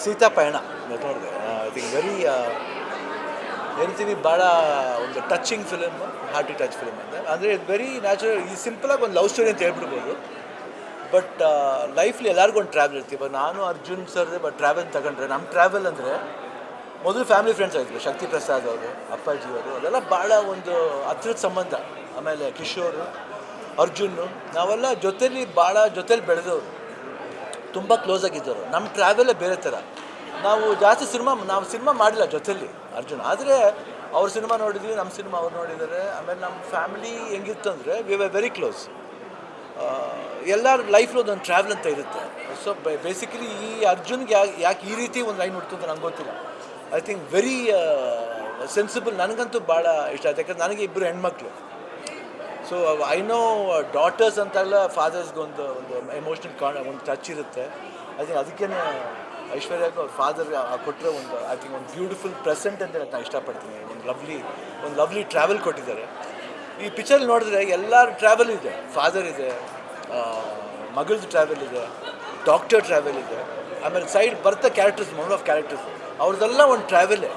ಸೀತಾ ಪಯಣ ನೋಡಿದೆ. I think very ಹೇಳ್ತೀವಿ ಭಾಳ ಒಂದು touching film, hearty touch film ಅಂತ. ಅಂದರೆ ವೆರಿ ನ್ಯಾಚುರಲ್, ಈ ಸಿಂಪಲಾಗಿ ಒಂದು ಲವ್ ಸ್ಟೋರಿ ಅಂತ ಹೇಳ್ಬಿಡ್ಬೋದು. ಬಟ್ ಲೈಫ್ಲಿ ಎಲ್ಲರಿಗೂ ಒಂದು ಟ್ರಾವೆಲ್ ಇರ್ತೀವಿ. ಇವಾಗ ನಾನು ಅರ್ಜುನ್ ಸರ್ದೆ ಬಟ್ ಟ್ರಾವೆಲ್ ತಗೊಂಡ್ರೆ ನಮ್ಮ ಟ್ರಾವೆಲ್ ಅಂದರೆ ಮೊದಲು ಫ್ಯಾಮಿಲಿ ಫ್ರೆಂಡ್ಸ್ ಆಗಿದ್ರು. ಶಕ್ತಿ ಪ್ರಸಾದ್ ಅವರು, ಅಪ್ಪಾಜಿ ಅವರು, ಅದೆಲ್ಲ ಭಾಳ ಒಂದು ಹತ್ರದ ಸಂಬಂಧ. ಆಮೇಲೆ ಕಿಶೋರು, ಅರ್ಜುನ್ನು, ನಾವೆಲ್ಲ ಜೊತೇಲಿ ಬೆಳೆದವರು, ತುಂಬ ಕ್ಲೋಸ್ ಆಗಿದ್ದವರು. ನಮ್ಮ ಟ್ರಾವೆಲೇ ಬೇರೆ ಥರ. ನಾವು ಜಾಸ್ತಿ ಸಿನಿಮಾ ಮಾಡಿಲ್ಲ ಜೊತೆಲಿ ಅರ್ಜುನ್, ಆದರೆ ಅವ್ರ ಸಿನಿಮಾ ನೋಡಿದ್ವಿ, ನಮ್ಮ ಸಿನಿಮಾ ಅವ್ರು ನೋಡಿದ್ದಾರೆ. ಆಮೇಲೆ ನಮ್ಮ ಫ್ಯಾಮಿಲಿ ಹೆಂಗಿತ್ತು ಅಂದರೆ ವಿ ವರ್ ವೆರಿ ಕ್ಲೋಸ್. ಎಲ್ಲರ ಲೈಫ್ಲು ಒಂದೊಂದು ಟ್ರಾವೆಲ್ ಅಂತ ಇರುತ್ತೆ. ಸೊ ಬೇಸಿಕಲಿ ಈ ಅರ್ಜುನ್ಗೆ ಯಾಕೆ ಈ ರೀತಿ ಒಂದು ಲೈನ್ ಹುಡ್ತು ಅಂತ ನಂಗೆ ಗೊತ್ತಿಲ್ಲ. I think very sensible. ನನಗಂತೂ ಭಾಳ ಇಷ್ಟ ಆಯ್ತು, ಯಾಕಂದ್ರೆ ನನಗೆ ಇಬ್ಬರು ಹೆಣ್ಮಕ್ಳು. ಸೊ ಐ ನೋ ಡಾಟರ್ಸ್ ಅಂತೆಲ್ಲ ಫಾದರ್ಸ್ಗೆ ಒಂದು ಎಮೋಷ್ನಲ್ ಒಂದು ಟಚ್ ಇರುತ್ತೆ. ಐ ಥಿಂಕ್ ಅದಕ್ಕೇ ಐಶ್ವರ್ಯಕ್ಕೆ ಅವ್ರ ಫಾದರ್ ಕೊಟ್ಟರೆ ಒಂದು ಐ ಥಿಂಕ್ ಒಂದು ಬ್ಯೂಟಿಫುಲ್ ಪ್ರೆಸೆಂಟ್ ಅಂತ ನಾನು ಇಷ್ಟಪಡ್ತೀನಿ. ಒಂದು ಲವ್ಲಿ ಟ್ರಾವೆಲ್ ಕೊಟ್ಟಿದ್ದಾರೆ. ಈ ಪಿಕ್ಚರ್ ನೋಡಿದ್ರೆ ಎಲ್ಲರ ಟ್ರಾವೆಲ್ ಇದೆ. ಫಾದರ್ ಇದೆ, ಮಗಳದ್ದು ಟ್ರಾವೆಲ್ ಇದೆ, ಡಾಕ್ಟರ್ ಟ್ರಾವೆಲ್ ಇದೆ, ಆಮೇಲೆ ಸೈಡ್ ಬರ್ತಾ ಕ್ಯಾರೆಕ್ಟರ್ಸ್, ಮೊದಲು ಆಫ್ ಕ್ಯಾರೆಕ್ಟರ್ಸ್ ಅವ್ರದ್ದೆಲ್ಲ ಒಂದು ಟ್ರಾವೆಲೇ.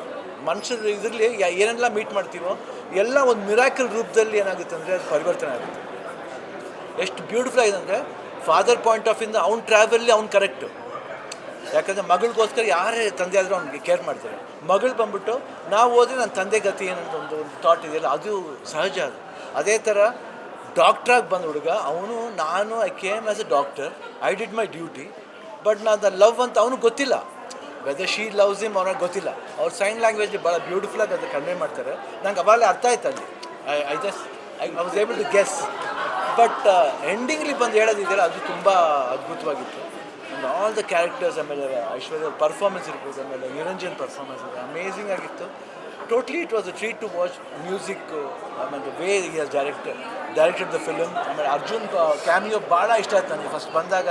ಮನುಷ್ಯರು ಇದರಲ್ಲಿ ಏನೆಲ್ಲ ಮೀಟ್ ಮಾಡ್ತೀವೋ ಎಲ್ಲ ಒಂದು ಮಿರಾಕಲ್ ರೂಪದಲ್ಲಿ ಏನಾಗುತ್ತೆ ಅಂದರೆ ಅದು ಪರಿವರ್ತನೆ ಆಗುತ್ತೆ. ಎಷ್ಟು ಬ್ಯೂಟಿಫುಲ್ ಆಗಿದೆ ಅಂದರೆ ಫಾದರ್ ಪಾಯಿಂಟ್ ಆಫ್ ಇಂದ ಅವ್ನ ಟ್ರಾವೆಲ್ಲಿ ಅವ್ನು ಕರೆಕ್ಟು. ಯಾಕಂದರೆ ಮಗಳಿಗೋಸ್ಕರ ಯಾರೇ ತಂದೆ ಆದರೂ ಅವ್ನಿಗೆ ಕೇರ್ ಮಾಡ್ತಾರೆ. ಮಗಳು ಬಂದ್ಬಿಟ್ಟು ನಾವು ಹೋದರೆ ನನ್ನ ತಂದೆ ಗತಿ ಏನಂತ ಒಂದು ಥಾಟ್ ಇದೆಯಲ್ಲ, ಅದು ಸಹಜ. ಅದು ಅದೇ ಥರ ಡಾಕ್ಟ್ರಾಗಿ ಬಂದ ಹುಡುಗ ನಾನು I came as A doctor, I did my duty. But ನಾನು ಲವ್ ಅಂತ ಅವ್ನಿಗೆ ಗೊತ್ತಿಲ್ಲ, ವೆದರ್ ಶೀ ಲವ್ಸ್ ಹಿಮ್ ಅವ್ರಿಗೆ ಗೊತ್ತಿಲ್ಲ. ಅವ್ರು ಸೈನ್ ಲ್ಯಾಂಗ್ವೇಜ್ ಭಾಳ ಬ್ಯೂಟಿಫುಲ್ಲಾಗಿ ಅದು ಕನ್ವೆ ಮಾಡ್ತಾರೆ. ನಂಗೆ ಅವಾಗಲೇ ಅರ್ಥ ಆಯ್ತು ಅಲ್ಲಿ. I was able to guess. But endingly ಬಂದು ಹೇಳೋದಿದೆಯಲ್ಲ, ಅದು ತುಂಬ ಅದ್ಭುತವಾಗಿತ್ತು. ಆ್ಯಂಡ್ ಆಲ್ ದ ಕ್ಯಾರೆಕ್ಟರ್ಸ್, ಆಮೇಲೆ ಐಶ್ವರ್ಯ ಪರ್ಫಾರ್ಮೆನ್ಸ್ ಇರ್ಬೋದು, ಆಮೇಲೆ ನಿರಂಜನ್ ಪರ್ಫಾರ್ಮೆನ್ಸ್ ಇದೆ, ಅಮೇಝಿಂಗ್ ಆಗಿತ್ತು. Totally it was a treat to watch. Music, ಆಮೇಲೆ way he has directed the film. ಆಮೇಲೆ ಅರ್ಜುನ್ ಕ್ಯಾಮಿಯೋ ಭಾಳ ಇಷ್ಟ ಆಯ್ತು ನನಗೆ. ಫಸ್ಟ್ ಬಂದಾಗ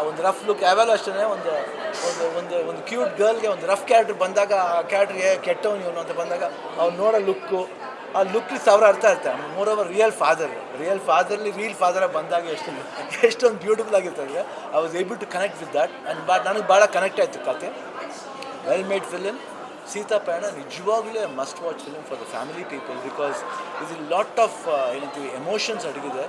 ಒಂದು ರಫ್ ಲುಕ್, ಯಾವಾಗಲೂ ಅಷ್ಟೇ ಒಂದು ಒಂದು ಒಂದು ಕ್ಯೂಟ್ ಗರ್ಲ್ಗೆ ಒಂದು ರಫ್ ಕ್ಯಾರೆಕ್ಟರ್ ಬಂದಾಗ, ಆ ಕ್ಯಾರೆಕ್ಟ್ರಿಗೆ ಕೆಟ್ಟವನು ಇವನು ಅಂತ ಬಂದಾಗ ಅವ್ನು ನೋಡೋ ಲುಕ್ಕು, ಆ ಲುಕ್ಲಿ ಸಾವಿರ ಅರ್ಥ ಇರ್ತಾರೆ. ಮೋರೋವರ್ ರಿಯಲ್ ಫಾದರ್ಲಿ ರೀಲ್ ಫಾದರಾಗಿ ಬಂದಾಗ ಎಷ್ಟೊಂದು ಬ್ಯೂಟಿಫುಲ್ ಆಗಿರ್ತದೆ. I was able to connect with that. And ನನಗೆ ಭಾಳ ಕನೆಕ್ಟ್ ಆಯಿತು ಕತೆ. Well made film. Seetha Payana ನಿಜವಾಗ್ಲೂ must watch film for the family people, because ಇದು ಲಾಟ್ ಆಫ್ ಏನಂತೀವಿ ಎಮೋಷನ್ಸ್ ಅಡಗಿದೆ.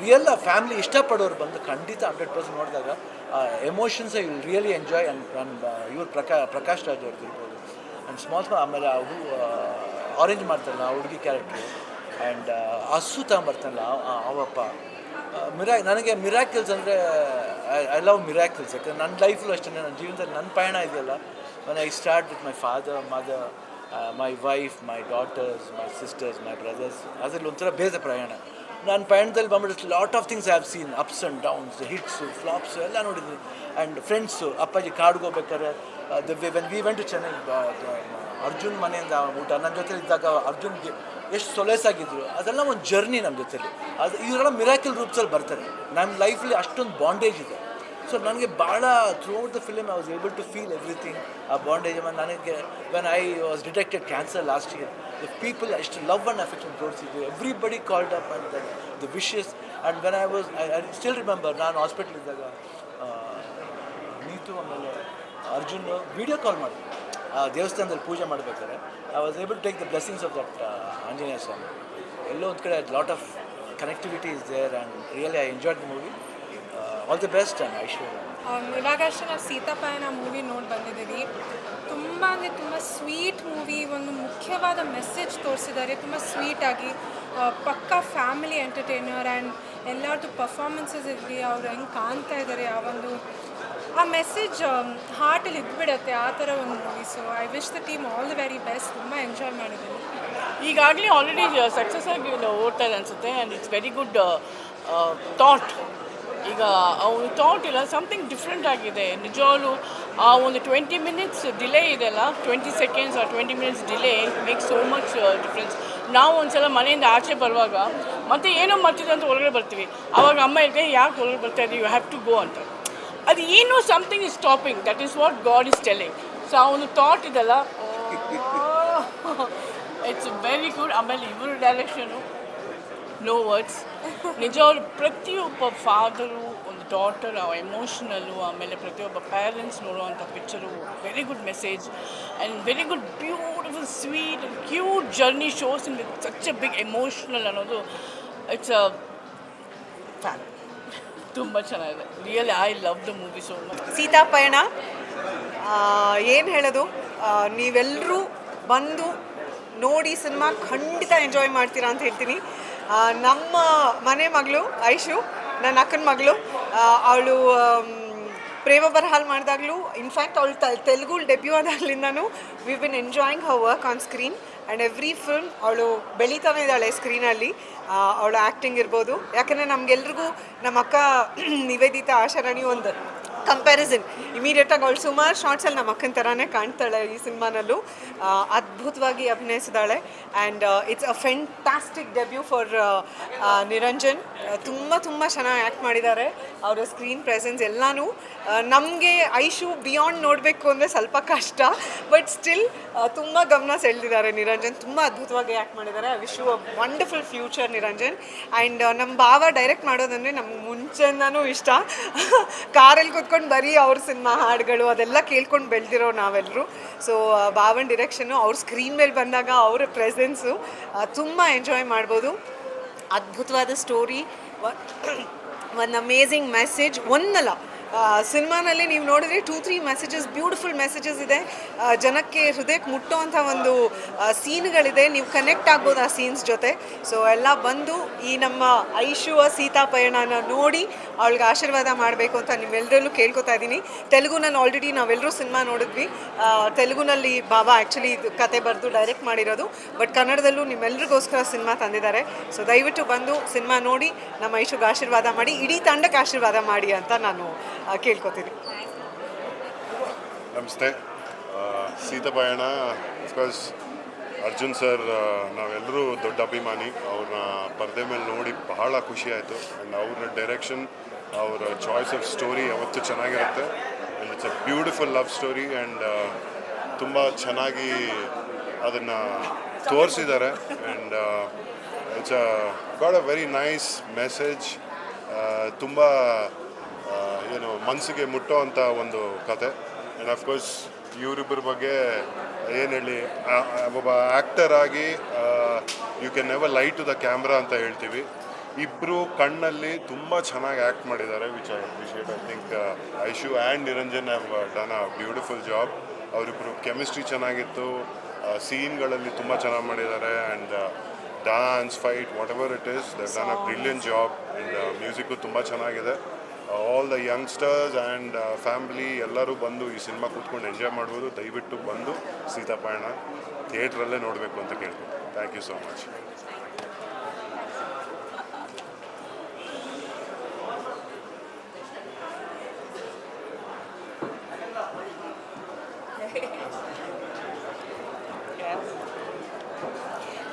ರಿಯಲ್ ಫ್ಯಾಮಿಲಿ ಇಷ್ಟಪಡೋರು ಬಂದು ಖಂಡಿತ 100% ನೋಡಿದಾಗ emotions you will really enjoy. And ಇವ್ರು ಪ್ರಕಾಶ್ ರಾಜ್ ಅವ್ರದ್ದು ಇರ್ಬೋದು. ಆ್ಯಂಡ್ ಸ್ಮಾಲ್ ಅಮೇಲೆ ಅವರು ಆರೆಂಜ್ ಮಾಡ್ತಾರಲ್ಲ ಆ ಹುಡುಗಿ ಕ್ಯಾರೆಕ್ಟ್ರು, ಆ್ಯಂಡ್ ಹಸು ತಗೊಂಬರ್ತಾನಲ್ಲ ಅವಪ್ಪ. ನನಗೆ ಮಿರಾಕಲ್ಸ್ ಅಂದರೆ ಐ ಲವ್ ಮಿರಾಕಲ್ಸ್. ಯಾಕಂದರೆ ನನ್ನ ಲೈಫಲ್ಲೂ ಅಷ್ಟೇ, ನನ್ನ ಜೀವನದಲ್ಲಿ ನನ್ನ ಪಯಣ ಇದೆಯಲ್ಲ, when I start with my father, mother, my wife, my daughters, my sisters, my brothers, ಅದರಲ್ಲಿ ಒಂಥರ ಬೇರೆ ಪ್ರಯಾಣ. ನಾನು ಪಯಣದಲ್ಲಿ ಬಂದ್ಬಿಟ್ಟು lot of things I have seen, ups and downs, hits, flops ಎಲ್ಲ ನೋಡಿದ್ದೀನಿ. ಆ್ಯಂಡ್ ಫ್ರೆಂಡ್ಸು, ಅಪ್ಪಾಜಿ ಕಾಡಿಗೆ ಹೋಗ್ಬೇಕಾದ್ರೆ when we went to Chennai, Arjun ಮನೆಯಿಂದ ಊಟ ನನ್ನ ಜೊತೆ ಇದ್ದಾಗ ಅರ್ಜುನ್ಗೆ ಎಷ್ಟು ಸೊಲೇಸಾಗಿದ್ರು, ಅದೆಲ್ಲ ಒಂದು ಜರ್ನಿ ನಮ್ಮ ಜೊತೆಲಿ. ಇವರೆಲ್ಲ ಮಿರಾಕಲ್ ರೂಪ್ಸಲ್ಲಿ ಬರ್ತಾರೆ. ನಮ್ಮ ಲೈಫಲ್ಲಿ ಅಷ್ಟೊಂದು ಬಾಂಡೇಜ್ ಇದೆ. ಸೊ ನನಗೆ ಭಾಳ throughout the film I was able to feel everything. ಆ ಬಾಂಡೇಜ್ ನನಗೆ when I was detected cancer last year, the people ಎಷ್ಟು ಲವ್ ಆ್ಯಂಡ್ ಅಫೆಕ್ಷನ್ ತೋರಿಸಿದ್ರು. Everybody called up and the wishes. And when I still remember, ನಾನು hospital ಇದ್ದಾಗ ನೀತು ಆಮೇಲೆ Arjun video call ಮಾಡಿದ್ರು ದೇವಸ್ಥಾನದಲ್ಲಿ ಪೂಜೆ ಮಾಡಬೇಕಾದ್ರೆ. I was able to take the blessings of that Anjaneya Swami. ಎಲ್ಲೋ ಒಂದು ಕಡೆ lot of connectivity is there and really I enjoyed the movie. All the best and Aishwarya. ಇವಾಗಷ್ಟೇ ನಾವು ಸೀತಾ ಪಯಣ ಮೂವಿ ನೋಡಿ ಬಂದಿದ್ದೀವಿ. ತುಂಬ ಅಂದರೆ ತುಂಬ ಸ್ವೀಟ್ ಮೂವಿ. ಒಂದು ಮುಖ್ಯವಾದ ಮೆಸೇಜ್ ತೋರಿಸಿದ್ದಾರೆ ತುಂಬ ಸ್ವೀಟಾಗಿ. ಪಕ್ಕಾ ಫ್ಯಾಮಿಲಿ ಎಂಟರ್ಟೈನರ್. ಆ್ಯಂಡ್ ಎಲ್ಲರದ್ದು ಪರ್ಫಾರ್ಮೆನ್ಸಸ್ ಇರಲಿ, ಅವ್ರು ಹೆಂಗೆ ಕಾಣ್ತಾ ಇದ್ದಾರೆ, ಆ ಮೆಸೇಜ್ ಹಾರ್ಟಲ್ಲಿ ಇದ್ಬಿಡುತ್ತೆ, ಆ ಥರ ಒಂದು movie. So I wish the team all the very best. ತುಂಬ ಎಂಜಾಯ್ ಮಾಡಿದ್ದೀನಿ. ಈಗಾಗಲೇ ಆಲ್ರೆಡಿ ಸಕ್ಸಸ್ ಆಗಿ ಓಡ್ತಾ ಇದೆ ಅನಿಸುತ್ತೆ. And it's very good thought. ಈಗ ಅವನು ಥಾಟ್ ಇಲ್ಲ, ಸಮಥಿಂಗ್ ಡಿಫ್ರೆಂಟ್ ಆಗಿದೆ ನಿಜವಾಗ್ಲೂ. ಆ ಒಂದು 20 minutes ಡಿಲೇ ಇದೆಲ್ಲ, 20 seconds or 20 minutes delay make so much difference. ನಾವು ಒಂದು ಸಲ ಮನೆಯಿಂದ ಆಚೆ ಬರುವಾಗ ಮತ್ತೆ ಏನೋ ಮಾಡ್ತಿದ್ದೆ ಅಂತ ಒಳಗಡೆ ಬರ್ತೀವಿ. ಆವಾಗ ಅಮ್ಮ ಹೇಳ್ತಾರೆ, ಯಾಕೆ ಒಳಗಡೆ ಬರ್ತಾ ಇದ್ದೀವಿ, ಯು ಹ್ಯಾವ್ ಟು ಗೋ ಅಂತ. ಅದು ಏನೋ something is stopping, that is what god is telling. So ಅವನು ಥಾಟ್ ಇದೆಲ್ಲ ಇಟ್ಸ್ ವೆರಿ ಗುಡ್. ಆಮೇಲೆ ಇವರು ಡೈರೆಕ್ಷನು, ನೋ ವರ್ಡ್ಸ್. ನಿಜವಾಗ್ಲೂ ಪ್ರತಿಯೊಬ್ಬ ಫಾದರು ಒಂದು ಡಾಟರ್ ಆ ಎಮೋಷ್ನಲ್ಲು, ಆಮೇಲೆ ಪ್ರತಿಯೊಬ್ಬ ಪ್ಯಾರೆಂಟ್ಸ್ ನೋಡುವಂಥ picture very good message and very good beautiful sweet cute journey shows in with such a big emotional ಅನ್ನೋದು ಇಟ್ಸ್ ಅ ಫ್ಯಾನ್. ತುಂಬ ಚೆನ್ನಾಗಿದೆ, really I love the movie so much. Seetha Payana ಏನು ಹೇಳೋದು, ನೀವೆಲ್ಲರೂ ಬಂದು ನೋಡಿ ಸಿನಿಮಾ ಖಂಡಿತ ಎಂಜಾಯ್ ಮಾಡ್ತೀರಾ ಅಂತ ಹೇಳ್ತೀನಿ. ನಮ್ಮ ಮನೆ ಮಗಳು ಐಶು, ನನ್ನ ಅಕ್ಕನ ಮಗಳು, ಅವಳು ಪ್ರೇಮ ಬರಹಾಲ್ ಮಾಡಿದಾಗಲೂ ಇನ್ಫ್ಯಾಕ್ಟ್ ಅವಳು ತೆಲುಗು ಡೆಬ್ಯೂ ಆದಾಗಲಿಂದನೂ we been enjoying her work on screen and every film ಅವಳು ಬೆಳೀತಾನೆ ಇದ್ದಾಳೆ ಸ್ಕ್ರೀನಲ್ಲಿ. ಅವಳ ಆ್ಯಕ್ಟಿಂಗ್ ಇರ್ಬೋದು, ಯಾಕಂದರೆ ನಮಗೆಲ್ರಿಗೂ ನಮ್ಮ ಅಕ್ಕ ನಿವೇದಿತಾ ಆಶಾರಾಣಿ ಒಂದು ಕಂಪ್ಯಾರಿಸನ್ ಇಮಿಡಿಯೇಟಾಗಿ ಅವಳು ಸುಮಾರು ಶಾರ್ಟ್ಸಲ್ಲಿ ನಮ್ಮ ಅಕ್ಕನ ಥರನೇ ಕಾಣ್ತಾಳೆ ಈ ಸಿನಿಮಾನಲ್ಲೂ. ಅದ್ಭುತವಾಗಿ ಅಭಿನಯಿಸಿದಾಳೆ and it's a fantastic debut for Niranjan. ತುಂಬ ಚೆನ್ನಾಗಿ ಆ್ಯಕ್ಟ್ ಮಾಡಿದ್ದಾರೆ. ಅವರ ಸ್ಕ್ರೀನ್ ಪ್ರೆಸೆನ್ಸ್ ಎಲ್ಲನೂ ನಮಗೆ ಐಶು ಬಿಯಾಂಡ್ ನೋಡಬೇಕು ಅಂದರೆ ಸ್ವಲ್ಪ ಕಷ್ಟ, ಬಟ್ ಸ್ಟಿಲ್ ತುಂಬ ಗಮನ ಸೆಳೆದಿದ್ದಾರೆ ನಿರಂಜನ್. ತುಂಬ ಅದ್ಭುತವಾಗಿ ಆ್ಯಕ್ಟ್ ಮಾಡಿದ್ದಾರೆ. I wish you a wonderful future Niranjan. And ನಮ್ಮ ಭಾವ ಡೈರೆಕ್ಟ್ ಮಾಡೋದಂದರೆ ನಮ್ಗೆ ಮುಂಚೆಯಿಂದನೂ ಇಷ್ಟ. ಕಾರಲ್ಲಿ ಕೂತ್ಕೊಂಡು ಬರೀ ಅವ್ರ ಸಿನಿಮಾ ಹಾಡುಗಳು ಅದೆಲ್ಲ ಕೇಳ್ಕೊಂಡು ಬೆಳೆದಿರೋ ನಾವೆಲ್ಲರೂ. ಸೊ ಭಾವನ್ ಡಿರೆಕ್ಷನ್ನು, ಅವ್ರ ಸ್ಕ್ರೀನ್ ಮೇಲೆ ಬಂದಾಗ ಅವರ ಪ್ರೆಸೆನ್ಸು ತುಂಬ ಎಂಜಾಯ್ ಮಾಡ್ಬೋದು. ಅದ್ಭುತವಾದ ಸ್ಟೋರಿ, ಒಂದು ಅಮೇಝಿಂಗ್ ಮೆಸೇಜ್. ಒಂದಲ್ಲ ಸಿನಿಮಾನಲ್ಲಿ ನೀವು ನೋಡಿದ್ರೆ 2-3 ಮೆಸೇಜಸ್, ಬ್ಯೂಟಿಫುಲ್ ಮೆಸೇಜಸ್ ಇದೆ. ಜನಕ್ಕೆ ಹೃದಯಕ್ಕೆ ಮುಟ್ಟುವಂಥ ಒಂದು ಸೀನ್ಗಳಿದೆ. ನೀವು ಕನೆಕ್ಟ್ ಆಗ್ಬೋದು ಆ ಸೀನ್ಸ್ ಜೊತೆ. ಸೊ ಎಲ್ಲ ಬಂದು ಈ ನಮ್ಮ ಐಶುವ ಸೀತಾ ಪಯಣನ ನೋಡಿ ಅವಳಿಗೆ ಆಶೀರ್ವಾದ ಮಾಡಬೇಕು ಅಂತ ನಿಮ್ಮೆಲ್ಲರಲ್ಲೂ ಕೇಳ್ಕೊತಾ ಇದ್ದೀನಿ. ತೆಲುಗುನಲ್ಲಿ ಆಲ್ರೆಡಿ ನಾವೆಲ್ಲರೂ ಸಿನಿಮಾ ನೋಡಿದ್ವಿ. ತೆಲುಗುನಲ್ಲಿ ಬಾಬಾ ಆ್ಯಕ್ಚುಲಿ ಇದು ಕತೆ ಬರೆದು ಡೈರೆಕ್ಟ್ ಮಾಡಿರೋದು, ಬಟ್ ಕನ್ನಡದಲ್ಲೂ ನಿಮ್ಮೆಲ್ರಿಗೋಸ್ಕರ ಸಿನಿಮಾ ತಂದಿದ್ದಾರೆ. ಸೊ ದಯವಿಟ್ಟು ಬಂದು ಸಿನಿಮಾ ನೋಡಿ ನಮ್ಮ ಐಶುಗೆ ಆಶೀರ್ವಾದ ಮಾಡಿ, ಇಡೀ ತಂಡಕ್ಕೆ ಆಶೀರ್ವಾದ ಮಾಡಿ ಅಂತ ನಾನು ಕೇಳ್ಕೊತೀನಿ. ನಮಸ್ತೆ. ಸೀತಾ ಪಯಣ ಅಫ್ಕೋರ್ಸ್ ಅರ್ಜುನ್ ಸರ್ ನಾವೆಲ್ಲರೂ ದೊಡ್ಡ ಅಭಿಮಾನಿ. ಅವ್ರನ್ನ ಪರದೆ ಮೇಲೆ ನೋಡಿ ಬಹಳ ಖುಷಿ ಆಯಿತು. ಆ್ಯಂಡ್ ಅವ್ರ ಡೈರೆಕ್ಷನ್, ಅವರ ಚಾಯ್ಸ್ ಆಫ್ ಸ್ಟೋರಿ ಯಾವತ್ತೂ ಚೆನ್ನಾಗಿರುತ್ತೆ. And it's a beautiful love story and ತುಂಬ ಚೆನ್ನಾಗಿ ಅದನ್ನು ತೋರಿಸಿದ್ದಾರೆ. And it's got a very nice message. ತುಂಬ ಏನು ಮನಸ್ಸಿಗೆ ಮುಟ್ಟೋ ಅಂಥ ಒಂದು ಕತೆ. ಆ್ಯಂಡ್ ಅಫ್ಕೋರ್ಸ್ ಇವರಿಬ್ಬರ ಬಗ್ಗೆ ಏನು ಹೇಳಿ, ಒಬ್ಬ ಆ್ಯಕ್ಟರ್ ಆಗಿ ಯು ಕ್ಯಾನ್ ನೆವರ್ ಲೈ ಟು ದ ಕ್ಯಾಮ್ರಾ ಅಂತ ಹೇಳ್ತೀವಿ. ಇಬ್ಬರು ಕಣ್ಣಲ್ಲಿ ತುಂಬ ಚೆನ್ನಾಗಿ ಆ್ಯಕ್ಟ್ ಮಾಡಿದ್ದಾರೆ, which I appreciate. I think Aishu and Niranjan have done a beautiful job. ಅವರಿಬ್ಬರು ಕೆಮಿಸ್ಟ್ರಿ ಚೆನ್ನಾಗಿತ್ತು, ಸೀನ್ಗಳಲ್ಲಿ ತುಂಬ ಚೆನ್ನಾಗಿ ಮಾಡಿದ್ದಾರೆ. And dance, fight, what ever it is, they done a brilliant job. And music ತುಂಬ ಚೆನ್ನಾಗಿದೆ. All the youngsters and family ಎಲ್ಲರೂ ಬಂದು ಈ ಸಿನಿಮಾ ಕೂತ್ಕೊಂಡು ಎಂಜಾಯ್ ಮಾಡ್ಬೋದು. ದಯವಿಟ್ಟು ಬಂದು ಸೀತಾ ಪಯಣ ಥಿಯೇಟ್ರಲ್ಲೇ ನೋಡಬೇಕು ಅಂತ ಕೇಳ್ತೀನಿ. Thank you so much.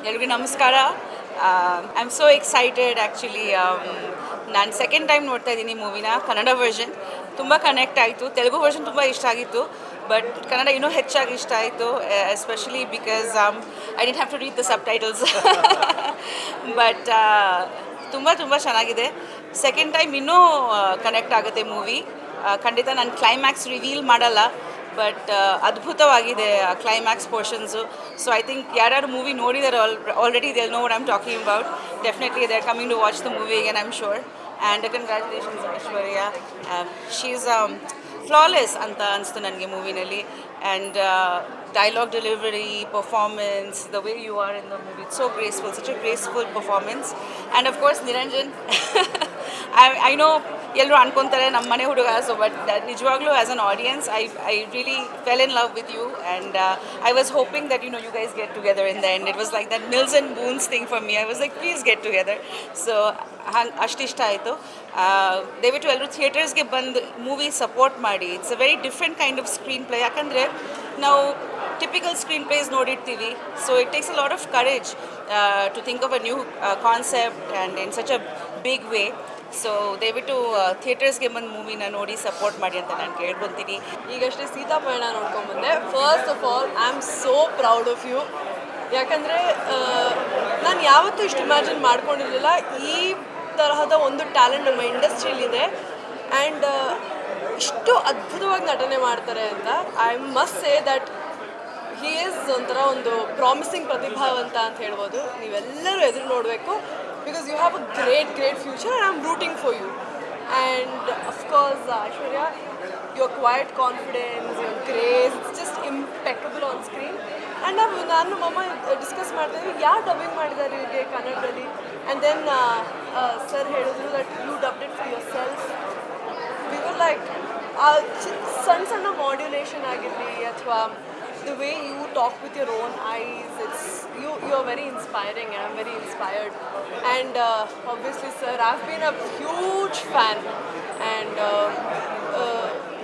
ಎಲ್ರಿಗೂ ನಮಸ್ಕಾರ. I am so excited. Actually ನಾನು ಸೆಕೆಂಡ್ ಟೈಮ್ ನೋಡ್ತಾ ಇದ್ದೀನಿ ಮೂವಿನ. ಕನ್ನಡ ವರ್ಷನ್ ತುಂಬ ಕನೆಕ್ಟ್ ಆಯಿತು. ತೆಲುಗು ವರ್ಷನ್ ತುಂಬ ಇಷ್ಟ ಆಗಿತ್ತು, ಬಟ್ ಕನ್ನಡ ಇನ್ನೂ ಹೆಚ್ಚಾಗಿ ಇಷ್ಟ ಆಯಿತು, especially because I didn't have to read the subtitles. But ತುಂಬ ಚೆನ್ನಾಗಿದೆ. ಸೆಕೆಂಡ್ ಟೈಮ್ ಇನ್ನೂ ಕನೆಕ್ಟ್ ಆಗುತ್ತೆ ಮೂವಿ. ಖಂಡಿತ ನಾನು ಕ್ಲೈಮ್ಯಾಕ್ಸ್ ರಿವೀಲ್ ಮಾಡಲ್ಲ, ಬಟ್ ಅದ್ಭುತವಾಗಿದೆ ಆ climax portions. So I think ಯಾರ್ಯಾರು ಮೂವಿ ನೋಡಿದಾರೆ already they know what I am talking about. Definitely they are coming to watch the movie again, I am sure. And congratulations Aishwarya. She is flawless ಅಂತ ಅನಿಸ್ತು ನನಗೆ ಮೂವಿನಲ್ಲಿ. And dialogue delivery, performance, the way you are in the movie, it's so graceful, such a graceful performance. And of course Niranjan, I know ಎಲ್ಲರೂ ಅನ್ಕೊತಾರೆ ನಮ್ಮ ಮನೆ ಹುಡುಗ. So but ನಿಜವಾಗ್ಲೂ as an audience I really fell in love with you. And I was hoping that you guys get together in the end. It was like that Mills and Boons thing for me. I was like please get together. So ಹಂಗೆ ಅಷ್ಟಿಷ್ಟ ಆಯಿತು. ದಯವಿಟ್ಟು ಎಲ್ಲರೂ ಥಿಯೇಟರ್ಸ್ಗೆ ಬಂದು movie support ಮಾಡಿ. It's a very different kind of screenplay. ಯಾಕಂದರೆ ನಾವು typical screenplays ನೋಡಿರ್ತೀವಿ. So it takes a lot of courage to think of a new concept and in such a big way. So ದಯವಿಟ್ಟು ಥಿಯೇಟರ್ಸ್ಗೆ ಬಂದು ಮೂವಿನ ನೋಡಿ support ಮಾಡಿ ಅಂತ ನಾನು ಕೇಳ್ಕೊತೀನಿ. ಈಗಷ್ಟೇ ಸೀತಾ ಪಯಣ ನೋಡ್ಕೊಂಬಂದೆ. First of all I am so proud of you. ಯಾಕಂದರೆ ನಾನು ಯಾವತ್ತೂ ಇಷ್ಟು ಇಮ್ಯಾಜಿನ್ ಮಾಡ್ಕೊಂಡಿರಲಿಲ್ಲ ಈ ತರಹದ ಒಂದು ಟ್ಯಾಲೆಂಟ್ ನಮ್ಮ ಇಂಡಸ್ಟ್ರಿಯಲ್ಲಿದೆ. ಆ್ಯಂಡ್ ಇಷ್ಟು ಅದ್ಭುತವಾಗಿ ನಟನೆ ಮಾಡ್ತಾರೆ ಅಂತ I must say that he is ಒಂಥರ ಒಂದು ಪ್ರಾಮಿಸಿಂಗ್ ಪ್ರತಿಭಾವಂತ ಅಂತ ಹೇಳ್ಬೋದು. ನೀವೆಲ್ಲರೂ ಎದುರು ನೋಡಬೇಕು because you have a great future and I am rooting for you. And of course Aishwarya, your quiet confidence, your grace, it's just impeccable on screen. And ನಾನು ನಮ್ಮಮ್ಮ ಡಿಸ್ಕಸ್ ಮಾಡ್ತಾಯಿದ್ವಿ ಯಾರು ಡಬ್ಬಿಂಗ್ ಮಾಡಿದ್ದಾರೆ ಇವರಿಗೆ ಕನ್ನಡದಲ್ಲಿ. ಆ್ಯಂಡ್ ದೆನ್ ಸರ್ ಹೇಳಿದ್ರು that you dubbed it for yourself. We were like ಸಣ್ಣ modulation ಆಗಿರಲಿ ಅಥವಾ the way you talk with your own eyes, you are very inspiring and I'm very inspired. And obviously sir, I've been a huge fan and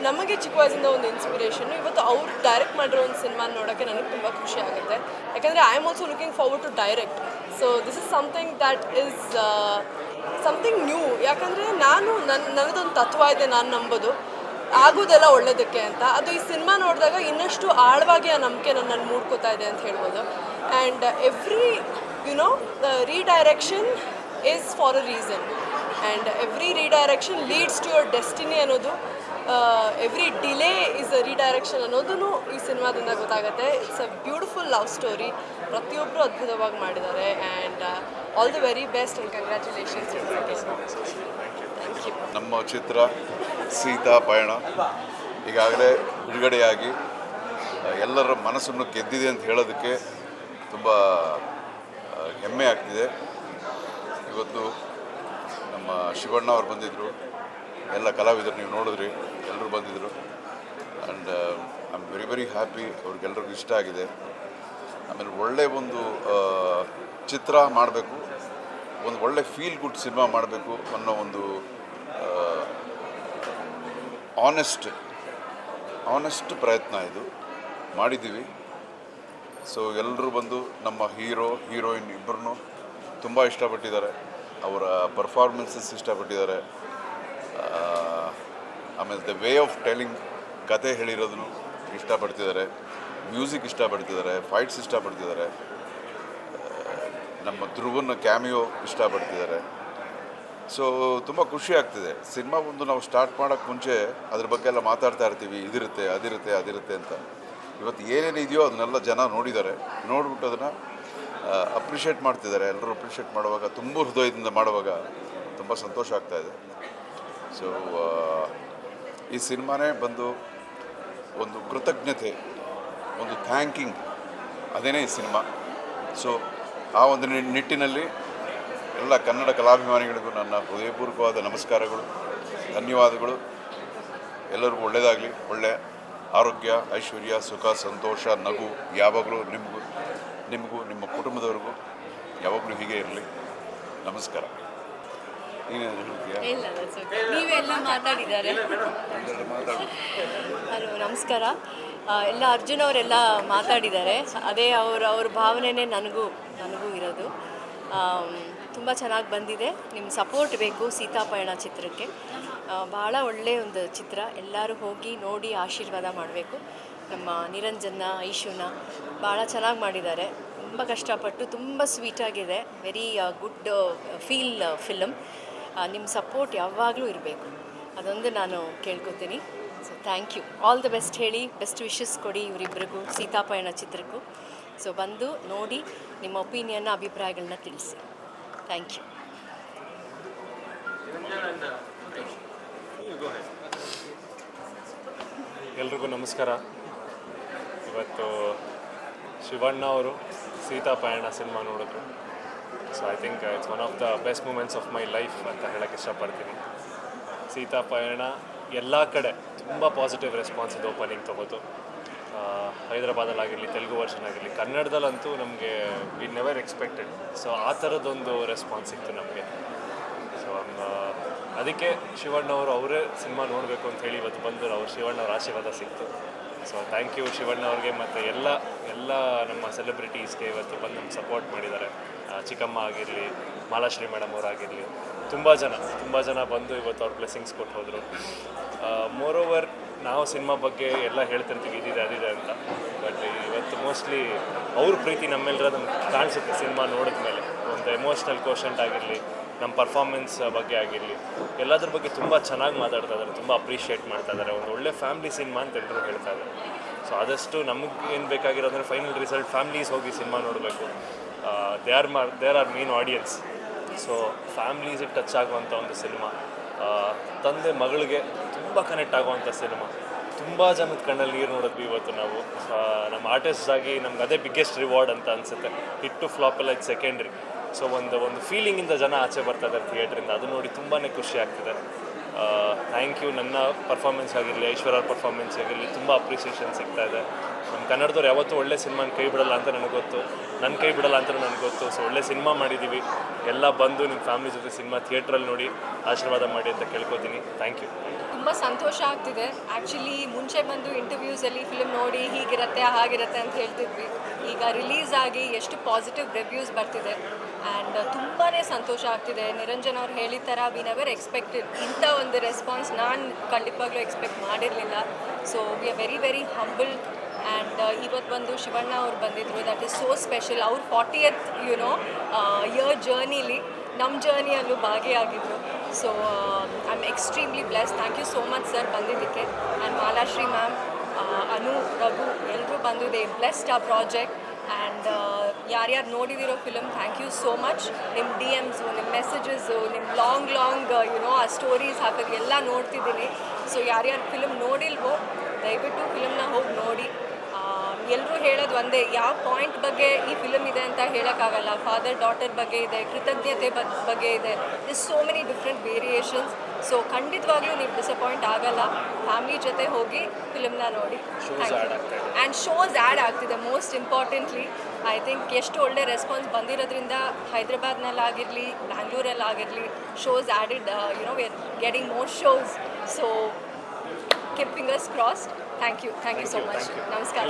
ನಮಗೆ ಚಿಕ್ಕ ವಯಸ್ಸಿಂದ ಒಂದು inspiration. ಇವತ್ತು ಅವ್ರು direct ಮಾಡಿರೋ ಒಂದು ಸಿನಿಮಾ ನೋಡೋಕ್ಕೆ ನನಗೆ ತುಂಬ ಖುಷಿ ಆಗುತ್ತೆ, ಯಾಕಂದರೆ I am also looking forward to direct. So this is something that is something new. ಯಾಕಂದರೆ ನನ್ನದೊಂದು ತತ್ವ ಇದೆ, ನಾನು ನಂಬೋದು ಆಗೋದೆಲ್ಲ ಒಳ್ಳೇದಕ್ಕೆ ಅಂತ. ಅದು ಈ ಸಿನಿಮಾ ನೋಡಿದಾಗ ಇನ್ನಷ್ಟು ಆಳವಾಗಿ ಆ ನಂಬಿಕೆ ನನ್ನನ್ನು ಮೂಡ್ಕೋತಾ ಇದೆ ಅಂತ ಹೇಳ್ಬೋದು. And every redirection is for a reason and every redirection leads to your destiny ಅನ್ನೋದು, every delay is a redirection ಅನ್ನೋದೂ ಈ ಸಿನಿಮಾದಿಂದ ಗೊತ್ತಾಗುತ್ತೆ. It's a beautiful love story, ಪ್ರತಿಯೊಬ್ಬರು ಅದ್ಭುತವಾಗಿ ಮಾಡಿದ್ದಾರೆ. And all the very best and congratulations. Thank you. ನಮ್ಮ ಚಿತ್ರ ಸೀತಾ ಪಯಣ ಈಗಾಗಲೇ ಬಿಡುಗಡೆಯಾಗಿ ಎಲ್ಲರ ಮನಸ್ಸನ್ನು ಗೆದ್ದಿದೆ ಅಂತ ಹೇಳೋದಕ್ಕೆ ತುಂಬ ಹೆಮ್ಮೆ ಆಗ್ತಿದೆ. ಇವತ್ತು ನಮ್ಮ ಶಿವಣ್ಣ ಅವ್ರು ಬಂದಿದ್ದರು, ಎಲ್ಲ ಕಲಾವಿದರು ನೀವು ನೋಡಿದ್ರಿ, ಎಲ್ಲರೂ ಬಂದಿದ್ದರು. And I am very happy, ಅವ್ರಿಗೆಲ್ರಿಗೂ ಇಷ್ಟ ಆಗಿದೆ. ಆಮೇಲೆ ಒಳ್ಳೆಯ ಒಂದು ಚಿತ್ರ ಮಾಡಬೇಕು, ಒಂದು ಒಳ್ಳೆ ಫೀಲ್ ಗುಡ್ ಸಿನಿಮಾ ಮಾಡಬೇಕು ಅನ್ನೋ ಒಂದು ಆನೆಸ್ಟ್ ಪ್ರಯತ್ನ ಇದು ಮಾಡಿದ್ದೀವಿ. ಸೊ ಎಲ್ಲರೂ ಬಂದು ನಮ್ಮ ಹೀರೋಯಿನ್ ಇಬ್ಬರನ್ನೂ ತುಂಬ ಇಷ್ಟಪಟ್ಟಿದ್ದಾರೆ, ಅವರ ಪರ್ಫಾರ್ಮೆನ್ಸಸ್ ಇಷ್ಟಪಟ್ಟಿದ್ದಾರೆ. ಆಮೇಲೆ ದ ವೇ ಆಫ್ ಟೆಲಿಂಗ್, ಕತೆ ಹೇಳಿರೋದನ್ನು ಇಷ್ಟಪಡ್ತಿದ್ದಾರೆ, ಮ್ಯೂಸಿಕ್ ಇಷ್ಟಪಡ್ತಿದ್ದಾರೆ, ಫೈಟ್ಸ್ ಇಷ್ಟಪಡ್ತಿದ್ದಾರೆ, ನಮ್ಮ ಧ್ರುವನ ಕ್ಯಾಮಿಯೋ ಇಷ್ಟಪಡ್ತಿದ್ದಾರೆ. ಸೊ ತುಂಬ ಖುಷಿ ಆಗ್ತಿದೆ. ಸಿನಿಮಾ ಒಂದು ನಾವು ಸ್ಟಾರ್ಟ್ ಮಾಡೋಕ್ಕೆ ಮುಂಚೆ ಅದ್ರ ಬಗ್ಗೆ ಎಲ್ಲ ಮಾತಾಡ್ತಾ ಇರ್ತೀವಿ, ಇದಿರುತ್ತೆ ಅದಿರುತ್ತೆ ಅಂತ. ಇವತ್ತು ಏನೇನು ಇದೆಯೋ ಅದನ್ನೆಲ್ಲ ಜನ ನೋಡಿದ್ದಾರೆ, ನೋಡ್ಬಿಟ್ಟು ಅದನ್ನು ಅಪ್ರಿಷಿಯೇಟ್ ಮಾಡ್ತಿದ್ದಾರೆ. ಎಲ್ಲರೂ ಅಪ್ರಿಷಿಯೇಟ್ ಮಾಡುವಾಗ, ತುಂಬ ಹೃದಯದಿಂದ ಮಾಡುವಾಗ ತುಂಬ ಸಂತೋಷ ಆಗ್ತಾಯಿದೆ. ಸೊ ಈ ಸಿನಿಮಾನೇ ಬಂದು ಒಂದು ಕೃತಜ್ಞತೆ, ಒಂದು ಥ್ಯಾಂಕಿಂಗ್, ಅದೇನೇ ಈ ಸಿನಿಮಾ. ಸೊ ಆ ಒಂದು ನಿಟ್ಟಿನಲ್ಲಿ ಎಲ್ಲ ಕನ್ನಡ ಕಲಾಭಿಮಾನಿಗಳಿಗೂ ನನ್ನ ಹೃದಯಪೂರ್ವಕವಾದ ನಮಸ್ಕಾರಗಳು, ಧನ್ಯವಾದಗಳು. ಎಲ್ಲರಿಗೂ ಒಳ್ಳೆಯದಾಗಲಿ, ಒಳ್ಳೆಯ ಆರೋಗ್ಯ, ಐಶ್ವರ್ಯ, ಸುಖ, ಸಂತೋಷ, ನಗು ಯಾವಾಗಲೂ ನಿಮಗೂ ನಿಮ್ಮ ಕುಟುಂಬದವ್ರಿಗೂ ಯಾವಾಗಲೂ ಹೀಗೆ ಇರಲಿ. ನಮಸ್ಕಾರ. ನೀವೆಲ್ಲ ಮಾತಾಡಿದ್ದಾರೆ. ಹಲೋ, ನಮಸ್ಕಾರ. ಎಲ್ಲ ಅರ್ಜುನ್ ಅವರೆಲ್ಲ ಮಾತಾಡಿದ್ದಾರೆ. ಅದೇ ಅವ್ರ ಭಾವನೆಯೇ ನನಗೂ ಇರೋದು. ತುಂಬ ಚೆನ್ನಾಗಿ ಬಂದಿದೆ. ನಿಮ್ಮ ಸಪೋರ್ಟ್ ಬೇಕು ಸೀತಾಪಯಣ ಚಿತ್ರಕ್ಕೆ. ಭಾಳ ಒಳ್ಳೆಯ ಒಂದು ಚಿತ್ರ, ಎಲ್ಲರೂ ಹೋಗಿ ನೋಡಿ ಆಶೀರ್ವಾದ ಮಾಡಬೇಕು. ನಮ್ಮ ನಿರಂಜನ, ಐಶುನ ಭಾಳ ಚೆನ್ನಾಗಿ ಮಾಡಿದ್ದಾರೆ. ತುಂಬ ಕಷ್ಟಪಟ್ಟು, ತುಂಬ ಸ್ವೀಟಾಗಿದೆ. Very good feel film. ನಿಮ್ಮ ಸಪೋರ್ಟ್ ಯಾವಾಗಲೂ ಇರಬೇಕು, ಅದೊಂದು ನಾನು ಕೇಳ್ಕೊತೀನಿ. So thank you. All the best ಹೇಳಿ, ಬೆಸ್ಟ್ ವಿಶಸ್ ಕೊಡಿ ಇವರಿಬ್ಬರಿಗೂ, ಸೀತಾಪಯಣ ಚಿತ್ರಕ್ಕೂ. ಸೊ ಬಂದು ನೋಡಿ ನಿಮ್ಮ ಒಪಿನಿಯನ್ನ, ಅಭಿಪ್ರಾಯಗಳನ್ನ ತಿಳಿಸಿ. Thank you. ಎಲ್ರಿಗೂ ನಮಸ್ಕಾರ. ಇವತ್ತು ಶಿವಣ್ಣ ಅವರು ಸೀತಾಪಯಣ ಸಿನಿಮಾ ನೋಡಿದ್ರು. So I think it's one of the best moments of my life ಅಂತ ಹೇಳೋಕ್ಕೆ ಇಷ್ಟಪಡ್ತೀನಿ. ಸೀತಾಪಯಣ ಎಲ್ಲ ಕಡೆ ತುಂಬ ಪಾಸಿಟಿವ್ ರೆಸ್ಪಾನ್ಸ್ ಇದು ಓಪನಿಂಗ್ ತೊಗೋತು. ಹೈದರಾಬಾದಲ್ಲಾಗಿರಲಿ, ತೆಲುಗು ವರ್ಷನ್ ಆಗಿರಲಿ, ಕನ್ನಡದಲ್ಲಂತೂ ನಮಗೆ ವಿ ನೆವರ್ ಎಕ್ಸ್ಪೆಕ್ಟೆಡ್. ಸೊ ಆ ಥರದ್ದೊಂದು ರೆಸ್ಪಾನ್ಸ್ ಸಿಕ್ತು ನಮಗೆ. ಸೊ ಅದಕ್ಕೆ ಶಿವಣ್ಣವರು ಅವರೇ ಸಿನಿಮಾ ನೋಡಬೇಕು ಅಂತ ಹೇಳಿ ಇವತ್ತು ಬಂದು ಅವ್ರು ಶಿವಣ್ಣವ್ರ ಆಶೀರ್ವಾದ ಸಿಕ್ತು. ಸೊ ಥ್ಯಾಂಕ್ ಯು ಶಿವಣ್ಣ ಅವ್ರಿಗೆ, ಮತ್ತು ಎಲ್ಲ ನಮ್ಮ ಸೆಲೆಬ್ರಿಟೀಸ್ಗೆ ಇವತ್ತು ಬಂದು ನಮ್ಗೆ ಸಪೋರ್ಟ್ ಮಾಡಿದ್ದಾರೆ. ಚಿಕ್ಕಮ್ಮ ಆಗಿರಲಿ, ಮಾಲಾಶ್ರೀ ಮೇಡಮ್ ಅವರಾಗಿರಲಿ, ತುಂಬ ಜನ ಬಂದು ಇವತ್ತು ಅವ್ರ ಬ್ಲೆಸ್ಸಿಂಗ್ಸ್ ಕೊಟ್ಟು ಹೋದರು. ಮೋರೋವರ್ ನಾವು ಸಿನಿಮಾ ಬಗ್ಗೆ ಎಲ್ಲ ಹೇಳ್ತಿರ್ತೀವಿ, ಇದಿದೆ ಅದಿದೆ ಅಂತ. ಬಟ್ ಇವತ್ತು ಮೋಸ್ಟ್ಲಿ ಅವ್ರ ಪ್ರೀತಿ ನಮ್ಮೆಲ್ಲರ ನಮ್ಗೆ ಕಾಣಿಸುತ್ತೆ ಸಿನಿಮಾ ನೋಡಿದ ಮೇಲೆ. ಒಂದು ಎಮೋಷ್ನಲ್ ಕೋಷಂಟ್ ಆಗಿರಲಿ, ನಮ್ಮ ಪರ್ಫಾರ್ಮೆನ್ಸ್ ಬಗ್ಗೆ ಆಗಿರಲಿ ಎಲ್ಲದ್ರ ಬಗ್ಗೆ ತುಂಬ ಚೆನ್ನಾಗಿ ಮಾತಾಡ್ತಾ ಇದ್ದಾರೆ, ತುಂಬ ಅಪ್ರಿಷಿಯೇಟ್ ಮಾಡ್ತಾ ಇದ್ದಾರೆ. ಒಂದು ಒಳ್ಳೆ ಫ್ಯಾಮಿಲಿ ಸಿನಿಮಾ ಅಂತ ಎಲ್ಲರೂ ಹೇಳ್ತಾ ಇದ್ದಾರೆ. ಸೊ ಆದಷ್ಟು ನಮಗೆ ಏನು ಬೇಕಾಗಿರೋದಂದರೆ ಫೈನಲ್ ರಿಸಲ್ಟ್ ಫ್ಯಾಮ್ಲೀಸ್ ಹೋಗಿ ಸಿನಿಮಾ ನೋಡಬೇಕು. There are main audience. So ಫ್ಯಾಮ್ಲೀಸಿಗೆ ಟಚ್ ಆಗುವಂಥ ಒಂದು ಸಿನಿಮಾ, ತಂದೆ ಮಗಳಿಗೆ ತುಂಬ ಕನೆಕ್ಟ್ ಆಗುವಂಥ ಸಿನಿಮಾ. ತುಂಬ ಜನದ ಕಣ್ಣಲ್ಲಿ ನೀರು ನೋಡಿದ್ವಿ ಇವತ್ತು ನಾವು. ನಮ್ಮ ಆರ್ಟಿಸ್ಟ್ ಆಗಿ ನಮ್ಗೆ ಅದೇ ಬಿಗ್ಗೆಸ್ಟ್ ರಿವಾರ್ಡ್ ಅಂತ ಅನಿಸುತ್ತೆ. ಹಿಟ್ಟು ಫ್ಲಾಪ್ ಎಲ್ಲ ಇದು ಸೆಕೆಂಡ್ರಿ. ಸೊ ಒಂದು ಫೀಲಿಂಗಿಂದ ಜನ ಆಚೆ ಬರ್ತಾ ಇದ್ದಾರೆ ಥಿಯೇಟ್ರಿಂದ. ಅದು ನೋಡಿ ತುಂಬಾ ಖುಷಿ ಆಗ್ತಿದೆ. Thank you. ನನ್ನ ಪರ್ಫಾರ್ಮೆನ್ಸ್ ಆಗಿರಲಿ, ಐಶ್ವರ್ಯ ಪರ್ಫಾರ್ಮೆನ್ಸ್ ಆಗಿರಲಿ ತುಂಬ ಅಪ್ರಿಸಿಯೇಷನ್ ಸಿಗ್ತಾ ಇದೆ. ನಮ್ಮ ಕನ್ನಡದವ್ರು ಯಾವತ್ತೂ ಒಳ್ಳೆ ಸಿನಿಮಾನ ಕೈ ಬಿಡಲ್ಲ ಅಂತ ನನಗೆ ಗೊತ್ತು, ನನ್ನ ಕೈ ಬಿಡಲ್ಲ ಅಂತ ನನಗೆ ಗೊತ್ತು. ಸೊ ಒಳ್ಳೆ ಸಿನಿಮಾ ಮಾಡಿದ್ದೀವಿ, ಎಲ್ಲ ಬಂದು ನಿಮ್ಮ ಫ್ಯಾಮಿಲಿ ಜೊತೆ ಸಿನಿಮಾ ಥಿಯೇಟ್ರಲ್ಲಿ ನೋಡಿ ಆಶೀರ್ವಾದ ಮಾಡಿ ಅಂತ ಕೇಳ್ಕೊತೀನಿ. Thank you. ತುಂಬ ಸಂತೋಷ ಆಗ್ತಿದೆ. ಆ್ಯಕ್ಚುಲಿ ಮುಂಚೆ ಬಂದು ಇಂಟರ್ವ್ಯೂಸಲ್ಲಿ ಫಿಲ್ಮ್ ನೋಡಿ ಹೀಗಿರುತ್ತೆ ಹಾಗಿರುತ್ತೆ ಅಂತ ಹೇಳ್ತಿದ್ವಿ. ಈಗ ರಿಲೀಸ್ ಆಗಿ ಎಷ್ಟು ಪಾಸಿಟಿವ್ ರಿವ್ಯೂಸ್ ಬರ್ತಿದೆ ಆ್ಯಂಡ್ ತುಂಬಾ ಸಂತೋಷ ಆಗ್ತಿದೆ. ನಿರಂಜನ್ ಅವ್ರು ಹೇಳಿದ ಥರ ವಿ ನೆವರ್ ಎಕ್ಸ್ಪೆಕ್ಟೆಡ್ ಇಂಥ ಒಂದು ರೆಸ್ಪಾನ್ಸ್ ನಾನು ಖಂಡಿತವಾಗ್ಲೂ ಎಕ್ಸ್ಪೆಕ್ಟ್ ಮಾಡಿರಲಿಲ್ಲ. So we are very very humble. And ಇವತ್ತು ಬಂದು ಶಿವಣ್ಣ ಅವ್ರು ಬಂದಿದ್ದರು. That is so special. ಅವ್ರ 40th ಇಯರ್ ಜರ್ನಿಲಿ ನಮ್ಮ ಜರ್ನಿಯಲ್ಲೂ ಭಾಗಿಯಾಗಿದ್ದರು. So I am extremely bless. Thank you so much sir ಬಂದಿದ್ದಕ್ಕೆ. ಆ್ಯಂಡ್ ಮಾಲಾಶ್ರೀ ಮ್ಯಾಮ್, ಅನು, ರಘು ಎಲ್ಲರೂ ಬಂದು ದೇ ಬ್ಲೆಸ್ಡ್ ಆ ಪ್ರಾಜೆಕ್ಟ್. ಆ್ಯಂಡ್ ಯಾರ್ಯಾರು ನೋಡಿದಿರೋ film thank you so much. ನಿಮ್ಮ DMಸು, ನಿಮ್ಮ ಮೆಸೇಜಸ್ಸು, ನಿಮ್ಮ ಲಾಂಗ್ ಆ ಸ್ಟೋರೀಸ್ ಹಾಕೋದು ಎಲ್ಲ ನೋಡ್ತಿದ್ದೀನಿ. ಸೊ ಯಾರ್ಯಾರು ಫಿಲಮ್ ನೋಡಿಲ್ವೋ ದಯವಿಟ್ಟು ಫಿಲಮ್ನ ಹೋಗಿ ನೋಡಿ. ಎಲ್ಲರೂ ಹೇಳೋದು ಒಂದೇ, ಯಾವ ಪಾಯಿಂಟ್ ಬಗ್ಗೆ ಈ ಫಿಲಮ್ ಇದೆ ಅಂತ ಹೇಳೋಕ್ಕಾಗಲ್ಲ. ಫಾದರ್ ಡಾಟರ್ ಬಗ್ಗೆ ಇದೆ, ಕೃತಜ್ಞತೆ ಬಗ್ಗೆ ಇದೆ. This so many different variations. So ಖಂಡಿತವಾಗ್ಲೂ ನೀವು ಡಿಸಪಾಯಿಂಟ್ ಆಗಲ್ಲ. ಫ್ಯಾಮಿಲಿ ಜೊತೆ ಹೋಗಿ ಫಿಲಮ್ನ ನೋಡಿ. ಆ್ಯಂಡ್ ಶೋಸ್ ಆ್ಯಡ್ ಆಗ್ತಿದೆ. ಮೋಸ್ಟ್ ಇಂಪಾರ್ಟೆಂಟ್ಲಿ ಐ ಥಿಂಕ್ ಎಷ್ಟು ಒಳ್ಳೆ ರೆಸ್ಪಾನ್ಸ್ ಬಂದಿರೋದ್ರಿಂದ ಹೈದ್ರಾಬಾದ್ನಲ್ಲಾಗಿರಲಿ, ಬ್ಯಾಂಗ್ಳೂರಲ್ಲಾಗಿರಲಿ shows added. We are getting more shows. So keep fingers crossed. Thank you so much. Namaskar.